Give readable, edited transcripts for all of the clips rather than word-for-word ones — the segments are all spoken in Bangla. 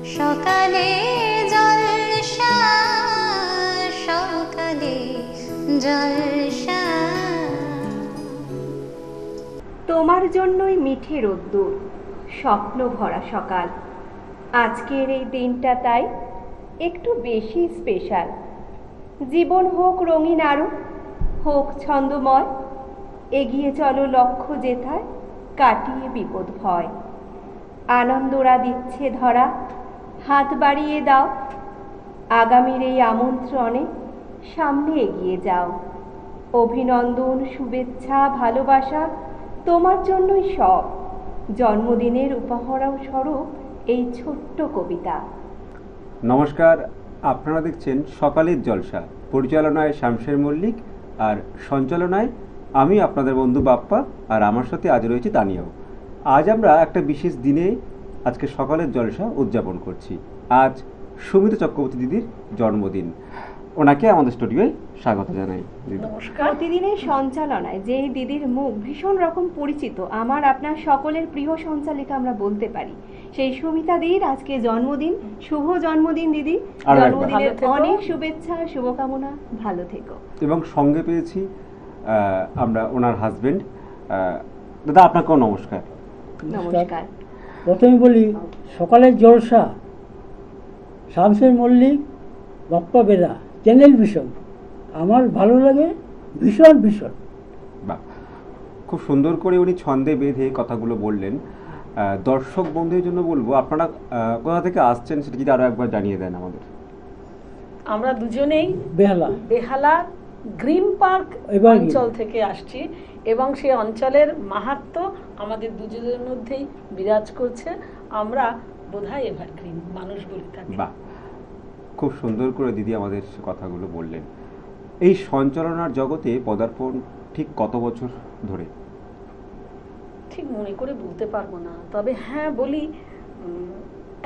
সকালে জলসা, সকালে জলসা। তোমার জন্যই মিঠে রোদ্দুর, স্বপ্ন ভরা সকাল। আজকের এই দিনটা তাই একটু বেশি স্পেশাল। জীবন হোক রঙিন আরো, হোক ছন্দময়। এগিয়ে চলো লক্ষ্য যেথায়, কাটিয়ে বিপদ ভয়। আনন্দরা দিচ্ছে ধরা, হাত বাড়িয়ে দাও। আগামীর এই আমন্ত্রণে সামনে এগিয়ে যাও। অভিনন্দন, শুভেচ্ছা, ভালোবাসা তোমার জন্যই সব। জন্মদিনের উপহার স্বরূপ এই ছোট্ট কবিতা। নমস্কার, আপনারা দেখছেন সকালের জলসা। পরিচালনায় শামশের মল্লিক আর সঞ্চালনায় আমি আপনাদের বন্ধু বাপ্পা, আর আমার সাথে আজ রয়েছে তানিয়াও। আজ আমরা একটা বিশেষ দিনে আজকে সকালের জলসা উদযাপন করছি। আজ সুমিতা চক্রবর্তী দিদির জন্মদিন। ওনাকে আমাদের স্টুডিওয়ে স্বাগত জানাই। নমস্কার। প্রতিদিনের সঞ্চালনায় যে দিদির মুখ ভীষণ রকম পরিচিত, আমার আপনার সকলের প্রিয় সঞ্চালিকা আমরা বলতে পারি, সেই সুমিতা দিদির আজকে জন্মদিন। শুভ জন্মদিন দিদি, জন্মদিনের অনেক শুভেচ্ছা, শুভকামনা, ভালো থেকো। এবং সঙ্গে পেয়েছি আমরা ওনার হাজবেন্ড। দাদা, আপনাকেও নমস্কার। নমস্কার। প্রথমে বলি সকালের জলসা, শামশের মল্লিক, বাপ্পা বেরা, চ্যানেল ভীষণ আমার ভালো লাগে, ভীষণ ভীষণ। বাহ, খুব সুন্দর করে উনি ছন্দে বেঁধে কথাগুলো বললেন। দর্শক বন্ধুদের জন্য বলবো, আপনারা কোথা থেকে আসছেন সেটা যদি আরো একবার জানিয়ে দেন আমাদের। আমরা দুজনেই বেহালা গ্রিন পার্ক অঞ্চল থেকে আসছি, এবং সেই অঞ্চলের মাহাত্ম্য আমাদের দুজনের মধ্যেই বিরাজ করছে। আমরা বোধহয় এভারগ্রিন মানুষ বলে থাকি। বাহ, খুব সুন্দর করে দিদি আমাদের কথাগুলো বললেন। এই সঞ্চালনার জগতে পদার্পণ ঠিক কত বছর ধরে? ঠিক মনে করে বলতে পারবো না, তবে হ্যাঁ বলি,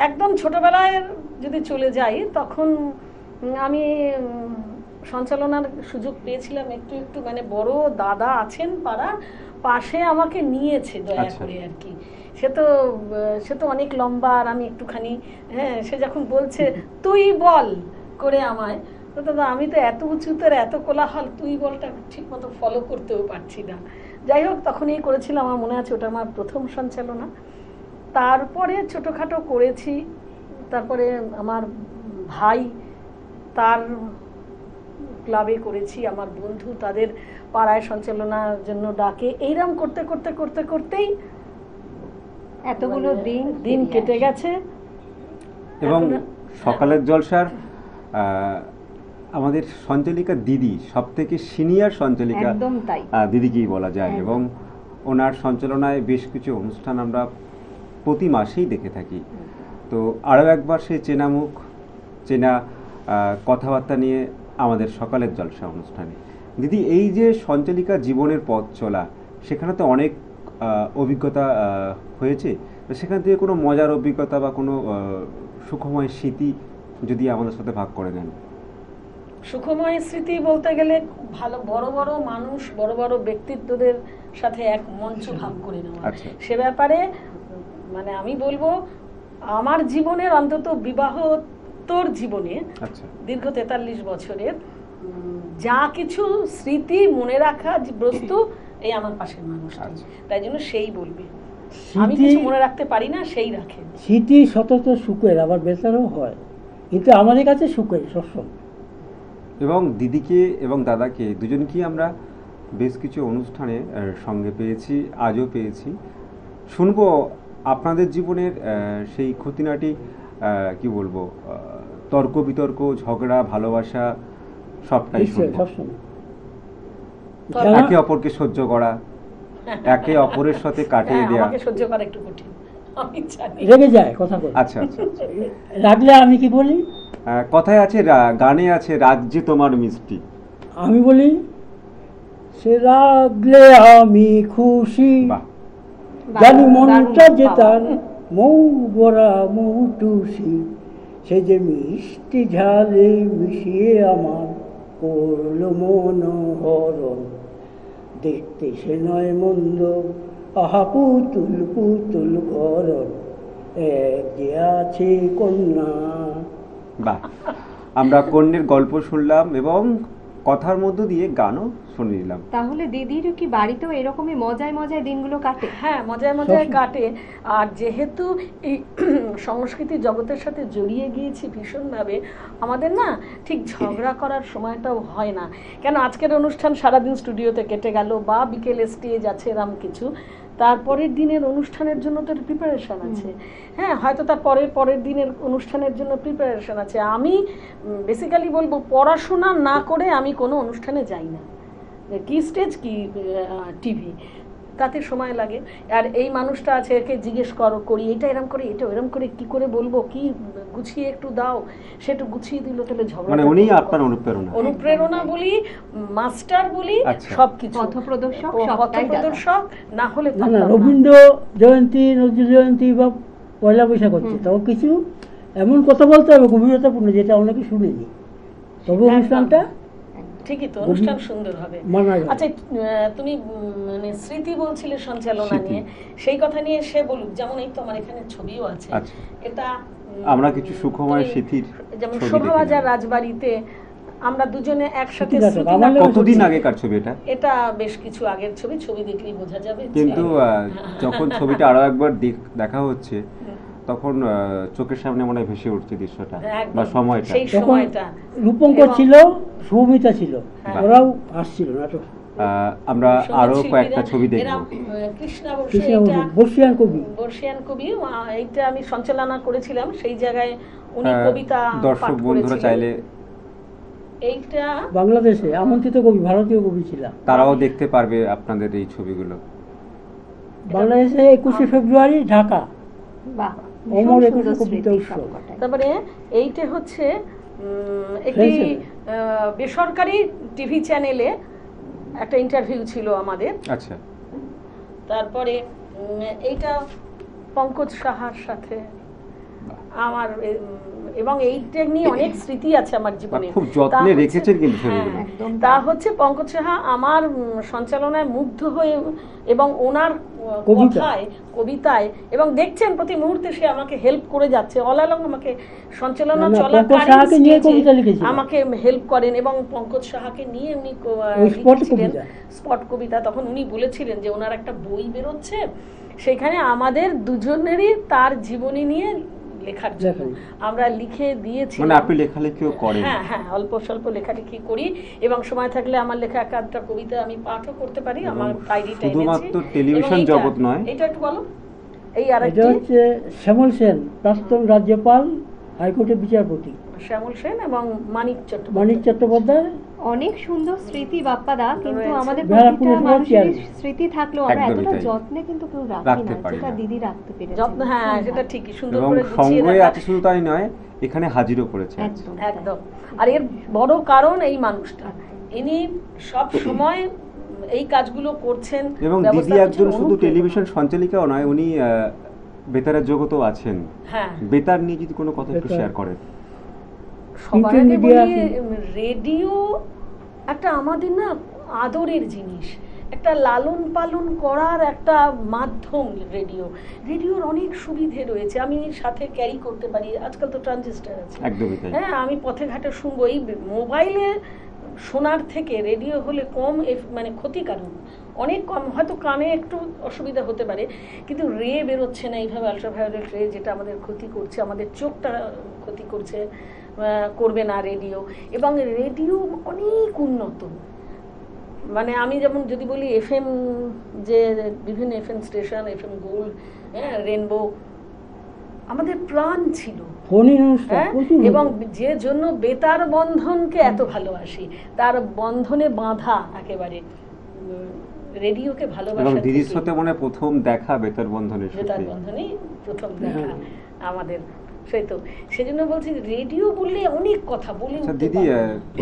একদম ছোটবেলায় যদি চলে যাই, তখন আমি সঞ্চালনার সুযোগ পেয়েছিলাম একটু একটু, মানে বড় দাদা আছেন পাড়া, পাশে আমাকে নিয়েছে দয়া করে আর কি। সে তো অনেক লম্বা আর আমি একটুখানি, হ্যাঁ, সে যখন বলছে তুই বল করে আমায়, তো দাদা আমি তো এত উঁচুতে এত কোলাহল, তুই বলটা ঠিক মতো ফলো করতেও পারছি না। যাই হোক, তখনই করেছিলাম, আমার মনে আছে ওটা আমার প্রথম সঞ্চালনা। তারপরে ছোটোখাটো করেছি, তারপরে আমার ভাই তার ক্লাবে করেছি, আমার বন্ধু তাদের পাড়ায় সঞ্চালনার জন্য ডাকে, এইরকম করতে করতে করতে করতেই এতগুলো দিন কেটে গেছে। এবং সকালের জলসার আমাদের সঞ্চালিকা দিদি সব থেকে সিনিয়র সঞ্চালিকা, দিদিকেই বলা যায়। এবং ওনার সঞ্চালনায় বেশ কিছু অনুষ্ঠান আমরা প্রতি মাসেই দেখে থাকি। তো আরও একবার সেই চেনা মুখ, চেনা কথাবার্তা নিয়ে আমাদের সকালের জলসা অনুষ্ঠানে। দিদি, এই যে সঞ্চালিকা জীবনের পথ চলা, সেখানে তো অনেক অভিজ্ঞতা হয়েছে, সেখান থেকে কোনো মজার অভিজ্ঞতা বা কোনো সুখময় স্মৃতি যদি আমাদের সাথে ভাগ করে নেন। সুখময় স্মৃতি বলতে গেলে ভালো বড় বড় মানুষ, বড় বড় ব্যক্তিত্বদের সাথে এক মঞ্চ ভাগ করে নেওয়া, সে ব্যাপারে মানে আমি বলবো আমার জীবনের, অন্তত বিবাহোত্তর জীবনে দীর্ঘ 43 বছরের যা কিছু স্মৃতি মনে রাখা বস্তু, এই আমার পাশের মানুষটা, তাই জন্য সেই বলবে। আমি কিছু মনে রাখতে পারি না, সেই রাখে। স্মৃতি সতত সুখের, আবার বেচারও হয়, কিন্তু আমাদের কাছে সুখের সবসময়। এবং দিদিকে এবং দাদাকে দুজনকেই আমরা বেশ কিছু অনুষ্ঠানে সঙ্গে পেয়েছি, আজও পেয়েছি। শুনবো আপনাদের জীবনের সেই খুঁটিনাটি, কি বলবো, তর্ক বিতর্ক, ঝগড়া, ভালোবাসা, সবটাই শুনবো। একে অপরকে সহ্য করা, একে অপরের সাথে কাটিয়ে দেওয়া। সহ্য করা একটু কঠিন, আমি জানি। রেগে যায় কথা বলে। আচ্ছা আচ্ছা, রাগলে আমি কি বলি? কথায় আছে, গানে আছে, রাজ্যে তোমার মিষ্টি। আমি বলি সে রাগলে আমি খুশি, জানি মনটা যে তার মৌ বরা মৌটুসি, সে যে মিষ্টি ঝালে মিশিয়ে আমার করলো মনোহরণ। দেখতে সে নয় মন্দ, আহা পুতুল পুতুল করণ, যে আছে কন্যা। বাহ, আমরা কন্যের গল্প শুনলাম এবং কথার মধ্য দিয়ে গানও শুনে নিলাম। তাহলে দিদির কি বাড়িতেও এরকমই মজায় মজায় দিনগুলো কাটে? হ্যাঁ, মজায় মজায় কাটে। আর যেহেতু এই সংস্কৃতি জগতের সাথে জড়িয়ে গিয়েছি ভীষণভাবে, আমাদের না ঠিক ঝগড়া করার সময়টাও হয় না। কেন আজকের অনুষ্ঠান সারাদিন স্টুডিওতে কেটে গেল বা বিকেলে স্টেজ আছে এরম কিছু, তারপরের দিনের অনুষ্ঠানের জন্য তো প্রিপারেশন আছে। হ্যাঁ, হয়তো তার পরের দিনের অনুষ্ঠানের জন্য প্রিপারেশন আছে। আমি বেসিক্যালি বলবো পড়াশোনা না করে আমি কোনো অনুষ্ঠানে যাই না, কি স্টেজ কি টিভি, তাতে সময় লাগে। আর এই মানুষটা আছে, একে জিজ্ঞেস করি এটা এরম করে, এটা এরম করে, কি করে বলবো, কি গুছিয়ে একটু দাও, সেটা গুছিয়ে দিল, তাহলে ঝগড়া। মানে উনি আপনার অনুপ্রেরণা বলি, মাস্টার বলি, আচ্ছা। সবকিছু পথপ্রদর্শক না হলে না, রবীন্দ্র জয়ন্তী, নজরুল জয়ন্তী বা পয়লা বৈশাখ হচ্ছে, তখন কিছু এমন কথা বলতে হবে গভীরতাপূর্ণ যেটা অনেকে শুনেনি, তবে অনুষ্ঠানটা ঠিকই তো অনুষ্ঠান সুন্দর হবে। আচ্ছা, তুমি মানে স্মৃতি বলছিলে সঞ্চালনা নিয়ে, সেই কথা নিয়ে সে বলুক। যেমন এই তো আমার এখানে ছবিও আছে, এটা আমরা কিছু সুখময় স্মৃতির, যেমন শোভাবাজার রাজবাড়িতে আমরা দুজনে একসাথে। কতদিন আগেকার ছবি এটা? এটা বেশ কিছু আগের ছবি, ছবি দেখলেই বোঝা যাবে। কিন্তু যখন ছবিটা আরো একবার দেখা হচ্ছে তখন চোখের সামনে মনে হয় ভেসে উঠছে দৃশ্যটা বা সময়টা। সেই সময়টা রূপঙ্কর ছিল, সৌমিতা ছিল, ওরাও আসছিল নাটক। আমরা আরো কয়েকটা ছবি দেখব। বর্ষিয়ান কবি, এইটা আমি সঞ্চালনা করেছিলাম, সেই জায়গায় উনি কবিতা দর্শক বন্ধুরা চাইলে এইটা বাংলাদেশে আমন্ত্রিত কবি, ভারতীয় কবি ছিলাম, তারাও দেখতে পারবে আপনাদের এই ছবিগুলো। বাংলাদেশে 21শে ফেব্রুয়ারি ঢাকা। বাহ, অমর 21 কবিতা উৎসব। তারপরে এইটা হচ্ছে একটি বেসরকারি টিভি চ্যানেলে একটা ইন্টারভিউ ছিল আমাদের। আচ্ছা। তারপরে এইটা পঙ্কজ সাহার সাথে আমার, এবং এইটা নিয়ে অনেক স্মৃতি আছে আমার জীবনে। খুব যত্নে রেখেছেন কিন্তু ছবিগুলো। তা হচ্ছে পঙ্কজ সাহা আমার সঞ্চালনায় মুগ্ধ হয়ে এবং ওনার কথায়, কবিতায়, এবং দেখছেন প্রতি মুহূর্তে সে আমাকে হেল্প করে যাচ্ছে। অল অ্যালং আমাকে সঞ্চালনা চলাকালীন আমাকে হেল্প করেন, এবং পঙ্কজ সাহাকে নিয়ে উনি লিখেছিলেন স্পট কবিতা। তখন উনি বলেছিলেন যে ওনার একটা বই বেরোচ্ছে, সেখানে আমাদের দুজনেরই তার জীবনী নিয়ে লেখার জন্য আমরা লিখে দিয়েছি। মানে আপনি লেখালেখিও করেন? হ্যাঁ, অল্প স্বল্প লেখালেখি করি, এবং সময় থাকলে আমার লেখা একটা কবিতা আমি পাঠও করতে পারি। আমার ডায়েরিটা এনেছি। শুধুমাত্র টেলিভিশন জগৎ নয়, এটা একটু বলো। এই আরেকটি হচ্ছে শ্যামল সেন, প্রাক্তন রাজ্যপাল, হাইকোর্টের বিচারপতি শ্যামল সেন এবং মানিক চট্টোপাধ্যায়। অনেক সুন্দর স্মৃতি বাপ্পাদা, কিন্তু আমাদের প্রতিটা মানুষের স্মৃতি থাকলেও আমরা এতটা যত্নে কিন্তু কেউ রাখি না যেটা দিদি রাখতে পেরেছে। যত্ন, হ্যাঁ, সেটা ঠিকই, সুন্দর করে গুছিয়ে রাখা। শুধু তাই নয়, এখানে হাজিরও করেছে। একদম। আর এর বড় কারণ এই মানুষটা, ইনি সব সময় এই কাজগুলো করছেন। এবং দিদি একজন শুধু টেলিভিশন সঞ্চালিকাও নয়, উনি বেতারের জগতেও আছেন। হ্যাঁ, বেতার নিয়ে যদি কোনো কথা একটু শেয়ার করেন। সবার আগে বলি, রেডিও একটা আমাদের না আদরের জিনিস, একটা লালন পালন করার একটা মাধ্যম। রেডিওর অনেক সুবিধে রয়েছে, আমি সাথে ক্যারি করতে পারি। আজকাল তো ট্রানজিস্টার আছে, হ্যাঁ, আমি পথে ঘাটে শুনবো। এই মোবাইলে শোনার থেকে রেডিও হলে কম মানে ক্ষতিকারক, অনেক কম। হয়তো কানে একটু অসুবিধা হতে পারে, কিন্তু রে বেরোচ্ছে না এইভাবে, আলট্রাভায়োলেট রে, যেটা আমাদের ক্ষতি করছে, আমাদের চোখটা ক্ষতি করবে না রেডিও। এবং রেডিও অনেক উন্নত। মানে আমি যেমন যদি বলি FM, যে বিভিন্ন FM স্টেশন, FM গোল্ড, হ্যাঁ, রেনবো আমাদের প্রাণ ছিল, এবং যে জন্য বেতার বন্ধনকে এত ভালোবাসি, তার বন্ধনে বাঁধা একেবারে রেডিওকে ভালোবাসা। দিদির সাথে মনে প্রথম দেখা বেতার বন্ধনে, প্রথম দেখা আমাদের, সেই তো সেজন্য বলছি রেডিও বললে অনেক কথা বলি। দিদি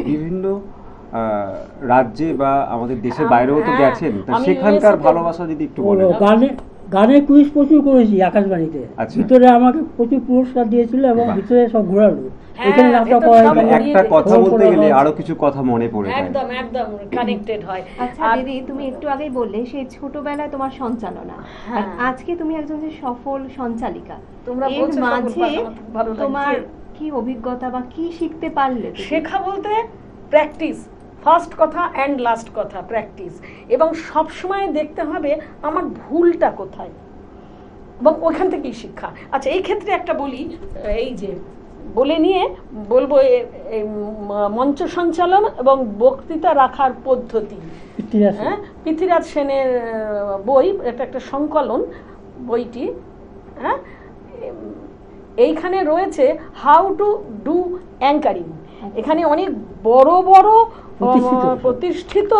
বিভিন্ন রাজ্যে বা আমাদের দেশের বাইরেও তো গেছেন, সেখানকার ভালোবাসা যদি একটু বলেন। গানে কুইজ প্রচুর করেছি আকাশবাণীতে। আচ্ছা। ভিতরে আমাকে প্রচুর পুরস্কার দিয়েছিল এবং বাহ। ভিতরে সব ঘোরালো। হ্যাঁ, এখানে নাটক এটা হয়, সব তাহলে এখানে একটা কথা খবর বলতে পড়া গেলে হয়। আরো কিছু কথা মনে পড়ে যায়। একদম একদম কানেক্টেড হয়। আচ্ছা আর দিদি, তুমি একটু আগেই বললে সেই ছোটবেলায় তোমার সঞ্চালনা, আর হ্যাঁ। আজকে তুমি একজন যে সফল সঞ্চালিকা, তোমরা এর বলছো সফল, মাঝে বাহ, আমার খুব ভালো লাগছে। তোমার কি অভিজ্ঞতা বা কি শিখতে পারলে তুমি? শেখা বলতে প্র্যাকটিস, ফার্স্ট কথা অ্যান্ড লাস্ট কথা প্র্যাকটিস, এবং সব সময় দেখতে হবে আমার ভুলটা কোথায় এবং ওইখান থেকেই শিক্ষা। আচ্ছা, এই ক্ষেত্রে একটা বলি, এই যে বলে নিয়ে বলবো এই মঞ্চ সঞ্চালন এবং বক্তৃতা রাখার পদ্ধতি। পৃথ্বীরাজ সেন। হ্যাঁ, পৃথ্বীরাজ সেনের বই, এটা একটা সংকলন বইটি। হ্যাঁ, এইখানে রয়েছে হাউ টু ডু অ্যাঙ্কারিং। এখানে অনেক বড় বড় প্রতিষ্ঠিত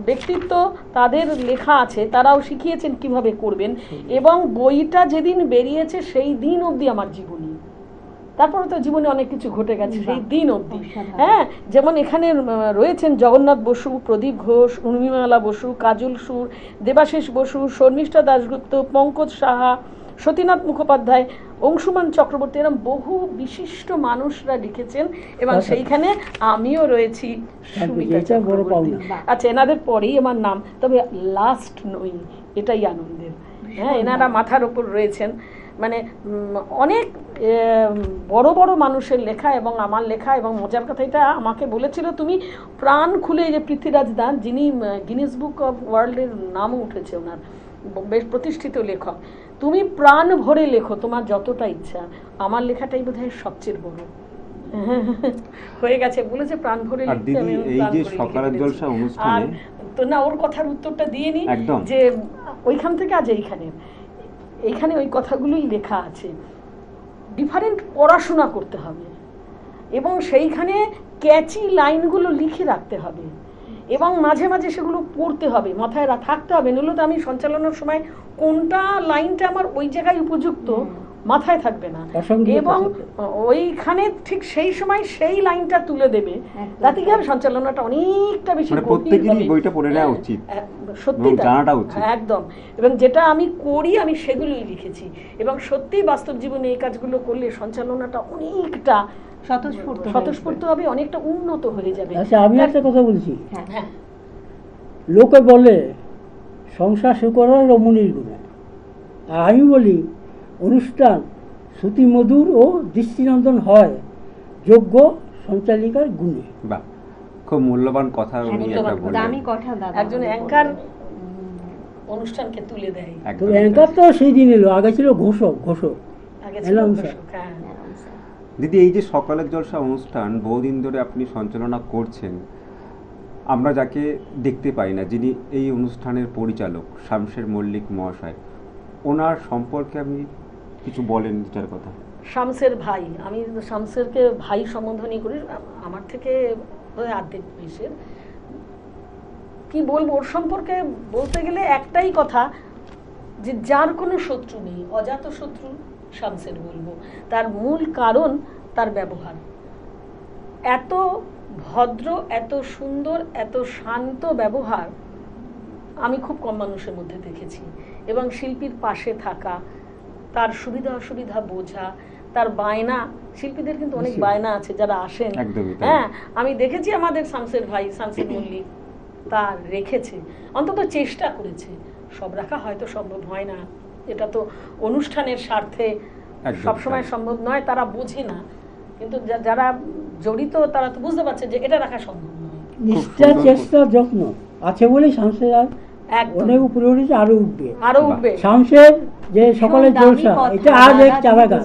ব্যক্তিত্ব তাদের লেখা আছে, তারাও শিখিয়েছেন কিভাবে করবেন। এবং বইটা যেদিন বেরিয়েছে সেই দিন অবধি আমার জীবনী, তারপরে তো জীবনে অনেক কিছু ঘটে গেছে সেই দিন অবধি। হ্যাঁ, যেমন এখানে রয়েছেন জগন্নাথ বসু, প্রদীপ ঘোষ, উর্মিমালা বসু, কাজল সুর, দেবাশিস বসু, শর্মিষ্ঠা দাশগুপ্ত, পঙ্কজ সাহা, সতীনাথ মুখোপাধ্যায়, অংশুমান চক্রবর্তী, এরকম বহু বিশিষ্ট মানুষরা লিখেছেন এবং সেইখানে আমিও রয়েছি, সুমিতা এটা বড় চক্রবর্তী। পাওনা। আচ্ছা, এনাদের পরেই আমার নাম, তবে লাস্ট নই, এটাই আনন্দের। হ্যাঁ, এনারা মাথার ওপর রয়েছেন। মানে অনেক বড় বড় মানুষের লেখা এবং আমার লেখা। এবং মজার কথা, এটা আমাকে বলেছিল তুমি প্রাণ খুলে, যে পৃথ্বীরাজ দান, যিনি গিনেস বুক অফ ওয়ার্ল্ডের নামও উঠেছে, ওনার বেশ প্রতিষ্ঠিত লেখক, তুমি প্রাণ ভরে লেখো, তোমার যতটা ইচ্ছা, আমার লেখাটাই বোধহয় সবচেয়ে বড়। হয়ে গেছে, বলেছে প্রাণ ভরে আর লিখতে, দিদি, আমি এই প্রাণ যে ভরে লিখে সকালের ফেলেছি। জলসা আর অনুষ্ঠানে তো না, ওর কথার উত্তরটা দিয়ে নি, একদম। যে ওইখান থেকে আজ এইখানে ওই কথাগুলোই লেখা আছে। ডিফারেন্ট পড়াশোনা করতে হবে এবং সেইখানে ক্যাচি লাইনগুলো লিখে রাখতে হবে এবং মাঝে মাঝে সেগুলো পড়তে হবে, মাথায় থাকতে হবে, নইলে তো আমি সঞ্চালনের সময় কোনটা লাইনটা আমার ওই জায়গায় উপযুক্ত মাথায় থাকবে না। এবং ওইখানে ঠিক সেই সময় সেই লাইনটা তুলে দেবে, তাতে কি হবে, সঞ্চালনাটা অনেকটা বেশি মানে প্রত্যেকেরই বইটা পড়ে নেওয়া উচিত, সত্যি জানাটা উচিত। একদম। এবং যেটা আমি করি, আমি সেগুলোই লিখেছি এবং সত্যি বাস্তব জীবনে এই কাজগুলো করলে সঞ্চালনাটা অনেকটা স্বতঃস্ফূর্ত হবে, অনেকটা উন্নত হয়ে যাবে। আচ্ছা, আমি একটা কথা বলছি। হ্যাঁ, লোকে বলে সংসার শুকর হয় রমণীর গুণে, আর আমি বলি অনুষ্ঠান শ্রুতিমধুর ও দৃষ্টিনন্দন হয় যোগ্য সঞ্চালিকার গুণে। বাহ, খুব মূল্যবান কথা উনি একটা বললেন। দামি কথা দাদা। একজন অ্যাঙ্কার অনুষ্ঠানকে তুলে দেয়। তো একদম অ্যাঙ্কার তো সেই দিন এলো, আগে ছিল ঘোষক। আগে ছিল announcer। ঘোষক, হ্যাঁ। দিদি, এই যে সকালের জলসা অনুষ্ঠান বহুদিন ধরে আপনি সঞ্চালনা করছেন, আমরা যাকে দেখতে পাই না, যিনি এই অনুষ্ঠানের পরিচালক শামশের মল্লিক মহাশয়, ওনার সম্পর্কে আপনি কিছু বলেন যেটার কথা। শামসের ভাই, আমি শামসেরকে ভাই সম্বোধনই করি, আমার থেকে অর্ধেক বয়সের। কি বলবো ওর সম্পর্কে, বলতে গেলে একটাই কথা, যে যার কোনো শত্রু নেই, অজাত শত্রু শামসের বলবো। তার মূল কারণ তার ব্যবহার, এত ভদ্র, এত সুন্দর, এত শান্ত ব্যবহার আমি খুব কম মানুষের মধ্যে দেখেছি। এবং শিল্পীর পাশে থাকা, তার সুবিধা অসুবিধা বোঝা, তার বায়না, শিল্পীদের কিন্তু অনেক বায়না আছে যারা আসেন। হ্যাঁ, আমি দেখেছি আমাদের শামসের ভাই, শামসের মল্লিক, তা রেখেছে, অন্তত চেষ্টা করেছে। সব রাখা হয়তো সম্ভব হয় না, এটা তো অনুষ্ঠানের স্বার্থে সবসময় সম্ভব নয়, তারা বোঝে না, কিন্তু যারা জড়িত তারা তো বুঝতে পারছে যে এটা রাখা সম্ভব নয়। নিষ্ঠা, চেষ্টা, যত্ন আছে বলেই শামসের আর অনেক উপরে উঠেছে, আরো উঠবে। শামসের যে সকালের জলসা, এটা আজ এক চারা গাছ,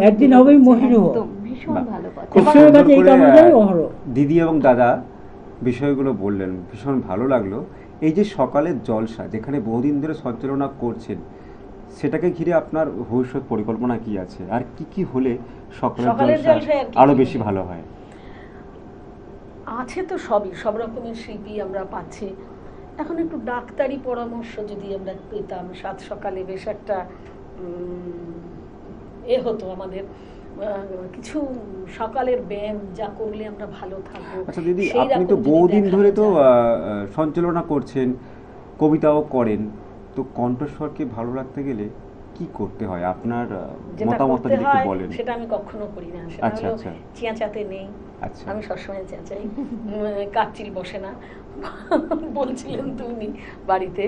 একদিন হবেই মহিরুহ। দিদি এবং দাদা বিষয়গুলো বললেন, ভীষণ ভালো লাগলো। এই যে সকালের জলসা যেখানে বহুদিন ধরে সঞ্চালনা করছেন, সেটাকে ঘিরে আপনার ভবিষ্যৎ পরিকল্পনা কি আছে, আর কি কি হলে সকালের জলসা আরো বেশি ভালো হয়? আছে তো সবই, সব রকমের শিল্পী আমরা পাচ্ছি। এখন একটু ডাক্তারি পরামর্শ যদি আমরা পেতাম সাত সকালে, বেশ একটা হতো আমাদের, কিছু সকালের ব্যায়াম যা করলে আমরা ভালো থাকবো। আচ্ছা দিদি, আপনি তো বহুদিন ধরে তো সঞ্চালনা করছেন, কবিতাও করেন, তো কণ্ঠস্বরকে ভালো রাখতে গেলে কি করতে হয় আপনার যেটা মতামতটা করতে যদি একটু হয় বলেন। সেটা আমি কখনো করি না, সেটা আচ্ছা, হলো আচ্ছা। চেঁচাতে নেই। আচ্ছা। আমি সবসময় চেঁচাই, কাচ্চিল বসে না। বলছিলেন তুমি বাড়িতে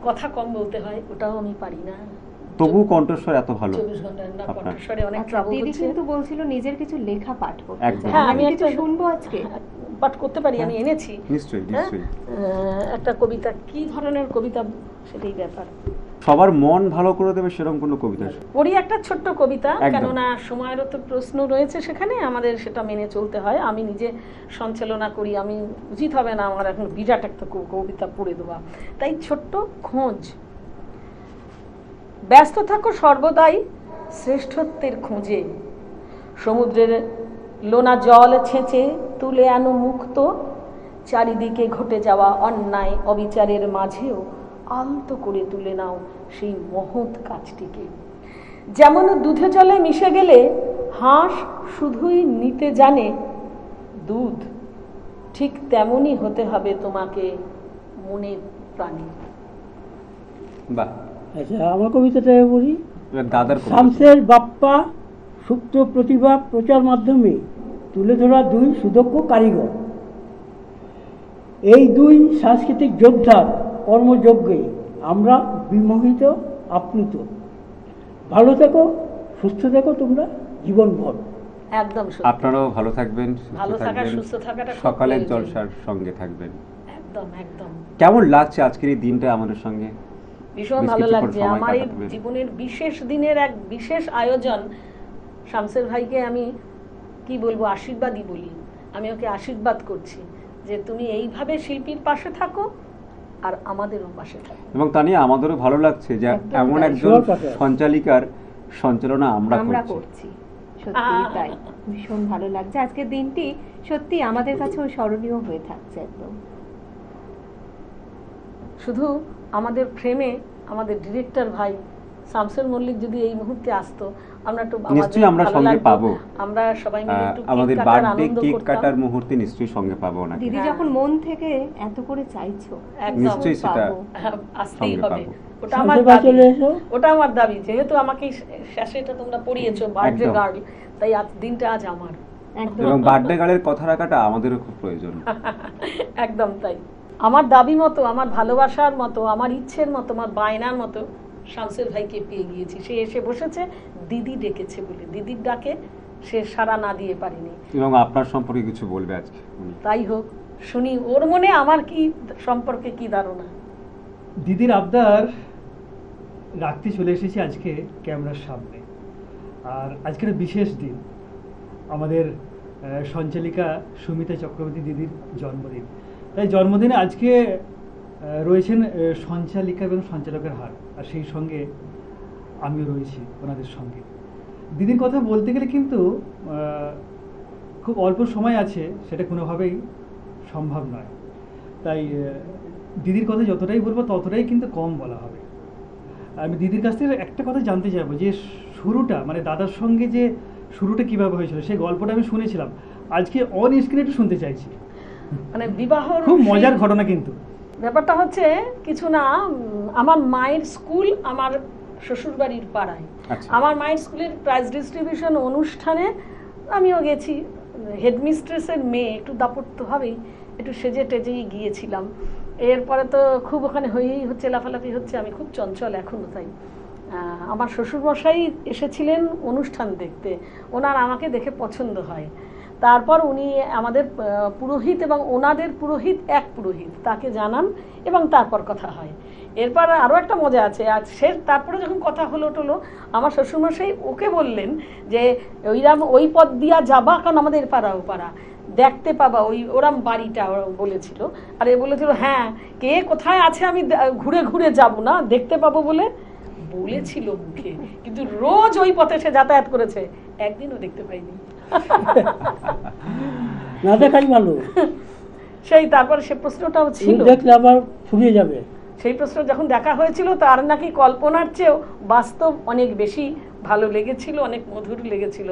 কথা কম বলতে হয়, ওটাও আমি পারি না। তবু কণ্ঠস্বর এত ভালো 24 ঘন্টা না, আপনার? কণ্ঠস্বরে অনেক আচ্ছা, ট্রাবল দিদি হচ্ছে। কিন্তু বলছিল নিজের কিছু লেখা পাঠ করতে একদম। চায়। হ্যাঁ, আমি আমি কিছু একটা শুনবো আজকে। পাঠ করতে পারি, আমি হ্যাঁ। এনেছি। নিশ্চয়ই, হ্যাঁ, নিশ্চয়ই। একটা কবিতা, কি ধরনের কবিতা সেটাই ব্যাপার। সবার মন ভালো করে দেবে সেরকম কোনো কবিতা? পড়ি একটা ছোট্ট কবিতা, একদম। কেননা সময়েরও তো প্রশ্ন রয়েছে সেখানে, আমাদের সেটা মেনে চলতে হয়। আমি নিজে সঞ্চালনা করি, আমি উচিত হবে না আমার এখন বিরাট একটা কবিতা পড়ে দেওয়া। তাই ছোট্ট খোঁজ। ব্যস্ত থাকো সর্বদাই শ্রেষ্ঠত্বের খোঁজে, সমুদ্রের লোনা জল ছেঁচে তুলে আনো মুক্ত, চারিদিকে ঘটে যাওয়া অন্যায় অবিচারের মাঝেও আলতো করে তুলে নাও সেই মহৎ কাজটিকে। যেমন দুধে জলে মিশে গেলে হাঁস শুধুই নিতে জানে দুধ, ঠিক তেমনই হতে হবে তোমাকে মনে প্রাণে। বাহ। আচ্ছা, আমার কবিতাটা বলি। এবার দাদার কবিতা। শামসের বাপ্পা সুপ্ত প্রতিভা প্রচার মাধ্যমে তুলে ধরা দুই সুদক্ষ কারিগর। এই দুই সাংস্কৃতিক যোদ্ধার কর্মযজ্ঞে আমরা বিমোহিত আপ্লুত। ভালো থেকো, সুস্থ থেকো তোমরা জীবনভর। একদম সত্যি। আপনারাও ভালো থাকবেন, ভালো সুস্থ থাকা, থাকবেন, সুস্থ থাকাটা খুব সকালের প্রয়োজন। জলসার সঙ্গে থাকবেন। একদম একদম কেমন লাগছে আজকের এই দিনটা আমাদের সঙ্গে? ভীষণ বেশ ভালো কিছুক্ষণ লাগছে। সময় আমার এই কাটাতে পেরে। জীবনের বিশেষ দিনের এক বিশেষ আয়োজন। শামসের ভাইকে আমি কি বলবো, আশীর্বাদই বলি। আমি ওকে আশীর্বাদ করছি যে তুমি এইভাবে শিল্পীর পাশে থাকো আর আমাদেরও পাশে থাকো। এবং তা নিয়ে আমাদেরও ভালো লাগছে যে একদম এমন তাই। একজন সঞ্চালিকার সঞ্চালনা আমরা করছি। সত্যি তাই, ভীষণ ভালো লাগছে। আজকের দিনটি সত্যি আমাদের কাছেও স্মরণীয় হয়ে থাকছে একদম। শুধু আমাদের ফ্রেমে আমাদের ডিরেক্টর ভাই শামসুল মল্লিক যদি এই মুহূর্তে আসতো, আমরা একটু নিশ্চয়ই আমরা ভালো সঙ্গে লাগতো। পাবো। আমরা সবাই মিলে একটু আমাদের কেক কাটার বার্থডে আনন্দ কেক করতাম। কাটার মুহূর্তে নিশ্চয়ই সঙ্গে পাবো না। দিদি হ্যাঁ। যখন মন থেকে এত করে চাইছো, একদম নিশ্চয়ই সেটা পাবো। আসতেই সঙ্গে হবে। পাবো। ওটা আমার শামসুল ভাই দাবি, চলে এসো। ওটা আমার দাবি। যেহেতু আমাকে শেষে এটা তোমরা পড়িয়েছো বার্থডে একদম। গার্ল, তাই আজ দিনটা আজ আমার। একদম। এবং বার্থডে গার্লের কথা রাখাটা আমাদেরও খুব প্রয়োজন। একদম তাই। আমার দাবি মতো, আমার ভালোবাসার মতো, আমার ইচ্ছের মতো, আমার বায়নার মতো শামসুল ভাইকে পেয়ে গিয়েছি। সে এসে বসেছে, দিদি ডেকেছে বলে। দিদির ডাকে সে সাড়া না দিয়ে পারেনি। এবং আপনার সম্পর্কে কিছু বলবে আজকে উনি। তাই হোক, শুনি ওর মনে আমার কি সম্পর্কে কি ধারণা। দিদির আবদার রাখতে চলে এসেছি আজকে ক্যামেরার সামনে। আর আজকের বিশেষ দিন, আমাদের সঞ্চালিকা সুমিতা চক্রবর্তী দিদির জন্মদিন। তাই জন্মদিনে আজকে রয়েছেন সঞ্চালিকা এবং সঞ্চালকের হার, আর সেই সঙ্গে আমিও রয়েছি ওনাদের সঙ্গে। দিদির কথা বলতে গেলে কিন্তু খুব অল্প সময় আছে, সেটা কোনোভাবেই সম্ভব নয়। তাই দিদির কথা যতটাই বলবো ততটাই কিন্তু কম বলা হবে। আমি দিদির কাছ থেকে একটা কথা জানতে চাইবো, যে শুরুটা মানে দাদার সঙ্গে যে শুরুটা কিভাবে হয়েছিল, সেই গল্পটা আমি শুনেছিলাম, আজকে অন স্ক্রিনে একটু শুনতে চাইছি। মানে বিবাহর খুব মজার ঘটনা কিন্তু। ব্যাপারটা হচ্ছে কিছু না, আমার মায়ের স্কুল আমার শ্বশুরবাড়ির পাড়ায়। আচ্ছা। আমার মায়ের স্কুলের প্রাইজ ডিস্ট্রিবিউশন অনুষ্ঠানে আমিও গেছি। হেডমিস্ট্রেসের মেয়ে, একটু দাপট্যভাবেই একটু সেজে টেজেই গিয়েছিলাম। এরপরে তো খুব ওখানে হয়েই হচ্ছে, লাফালাফি হচ্ছে। আমি খুব চঞ্চল এখনও, তাই আমার শ্বশুরমশাই এসেছিলেন অনুষ্ঠান দেখতে। ওনার আমাকে দেখে পছন্দ হয়। তারপর উনি আমাদের পুরোহিত এবং ওনাদের পুরোহিত এক পুরোহিত, তাকে জানান এবং তারপর কথা হয়। এরপর আরও একটা মজা আছে। আর তারপরে যখন কথা হলো টলো, আমার শ্বশুরমশাই ওকে বললেন যে ওই পথ দিয়া যাবা, কারণ আমাদের পাড়া ও পাড়া দেখতে পাবা ওরাম বাড়িটা, ওরা বলেছিল। আর এ বলেছিল হ্যাঁ, কে কোথায় আছে আমি ঘুরে ঘুরে যাব না, দেখতে পাবো বলে বলেছিল মুখে, কিন্তু রোজ ওই পথে সে যাতায়াত করেছে, একদিনও দেখতে পাইনি। না দেখাই ভালো। সেই তারপরে সে প্রশ্নটাও ছিল, দেখলে আবার ফুরিয়ে যাবে। সেই প্রশ্ন যখন দেখা হয়েছিল, তার নাকি কল্পনার চেয়েও বাস্তব অনেক বেশি ভালো লেগেছিল, অনেক মধুর লেগেছিল।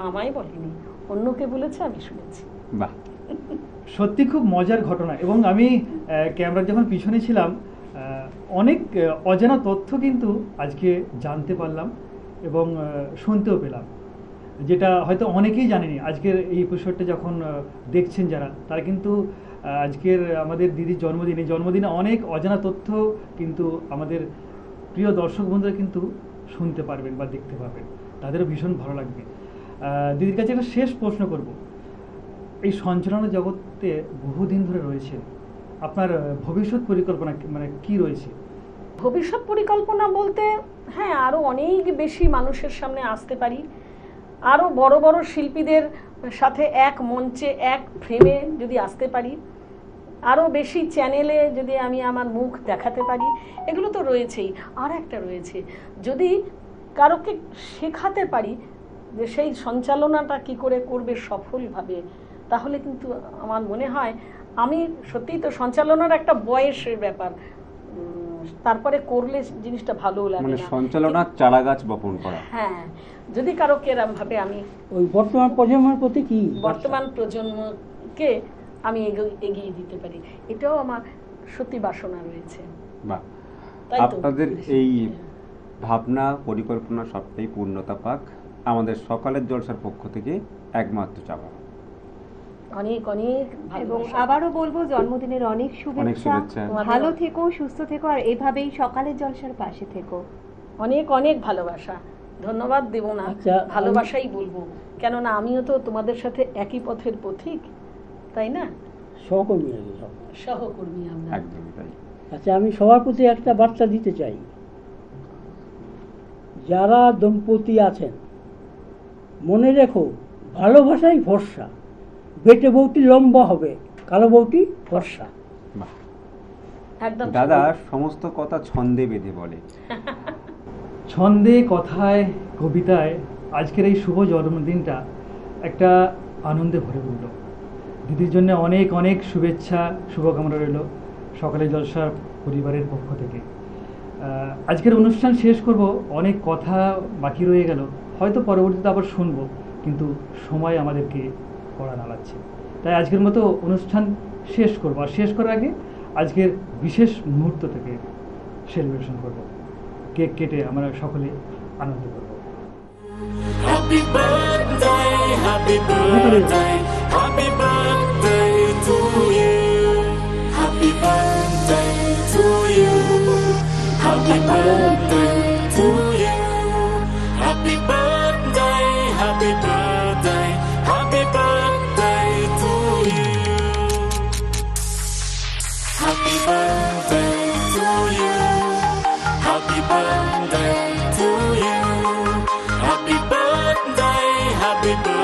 আমায় বলেনি, অন্যকে বলেছে, আমি শুনেছি। বাহ। সত্যি খুব মজার ঘটনা। এবং আমি ক্যামেরার যখন পিছনে ছিলাম, অনেক অজানা তথ্য কিন্তু আজকে জানতে পারলাম এবং শুনতেও পেলাম, যেটা হয়তো অনেকেই জানেনি। আজকের এই এপিসোডটা যখন দেখছেন যারা, তারা কিন্তু আজকের আমাদের দিদির জন্মদিনে অনেক অজানা তথ্য কিন্তু আমাদের প্রিয় দর্শক বন্ধুরা কিন্তু শুনতে পারবেন বা দেখতে পারবেন, তাদেরও ভীষণ ভালো লাগবে। দিদির কাছে একটা শেষ প্রশ্ন করব, এই সঞ্চালনা জগতে বহুদিন ধরে রয়েছেন, আপনার ভবিষ্যৎ পরিকল্পনা মানে কি রয়েছে? ভবিষ্যৎ পরিকল্পনা বলতে হ্যাঁ, আরও অনেক বেশি মানুষের সামনে আসতে পারি, আরও বড় বড় শিল্পীদের সাথে এক মঞ্চে এক ফ্রেমে যদি আসতে পারি, আরও বেশি চ্যানেলে যদি আমি আমার মুখ দেখাতে পারি, এগুলো তো রয়েছেই। আর একটা রয়েছে, যদি কারোকে শেখাতে পারি যে সেই সঞ্চালনাটা কি করে করবে সফলভাবে, তাহলে কিন্তু আমার মনে হয় আমি সত্যিই তো সঞ্চালনার একটা বয়সের ব্যাপার, তারপরে করলে জিনিসটা ভালো লাগে মানে না। সঞ্চালনার চারা গাছ বপন করা। হ্যাঁ, যদি কারোকে এরম ভাবে আমি ওই বর্তমান প্রজন্মের প্রতি কি বর্তমান প্রজন্মকে আমি এগিয়ে দিতে পারি, এটাও আমার সত্যি বাসনা রয়েছে। বাহ, তাই তো। আপনাদের এই ভাবনা পরিকল্পনা সবটাই পূর্ণতা পাক, আমাদের সকালের জলসার পক্ষ থেকে একমাত্র চাওয়া। অনেক অনেক এবং ভালোবাসা। আবারও বলবো জন্মদিনের অনেক শুভেচ্ছা, ভালো থেকো, সুস্থ থেকো, আর এভাবেই সকালের জলসার পাশে থেকো। অনেক অনেক ভালোবাসা, ধন্যবাদ দেব না, আচ্ছা, ভালোবাসাই বলবো, কেননা আমিও তো তোমাদের সাথে একই পথের পথিক, তাই না? সহকর্মী আগে সব। সহকর্মী আমরা। একদমই তাই। আচ্ছা, আমি সবার প্রতি একটা বার্তা দিতে চাই, যারা দম্পতি আছেন মনে রেখো, ভালোবাসাই ভরসা, বেটে বউটি লম্বা হবে, কালো বউটি ভরসা। বাহ। একদম দাদা সমস্ত কথা ছন্দে বেঁধে বলে। ছন্দে, কথায়, কবিতায় আজকের এই শুভ জন্মদিনটা একটা আনন্দে ভরে উঠল। দিদির জন্য অনেক অনেক শুভেচ্ছা, শুভকামনা রইল সকালে জলসার পরিবারের পক্ষ থেকে। আজকের অনুষ্ঠান শেষ করব, অনেক কথা বাকি রয়ে গেল, হয়তো পরবর্তীতে আবার শুনবো, কিন্তু সময় আমাদেরকে কড়া নাড়াচ্ছে, তাই আজকের মতো অনুষ্ঠান শেষ করব। আর শেষ করার আগে আজকের বিশেষ মুহূর্ত থেকে সেলিব্রেশন করব, কেক কেটে আমরা সকলে আনন্দ করব। Happy birthday, happy birthday, happy birthday to you. Happy birthday to you. Happy birthday to you. Happy birthday, happy birthday, happy birthday to you. Happy birthday to you. Happy birthday to you. Happy birthday, happy birthday.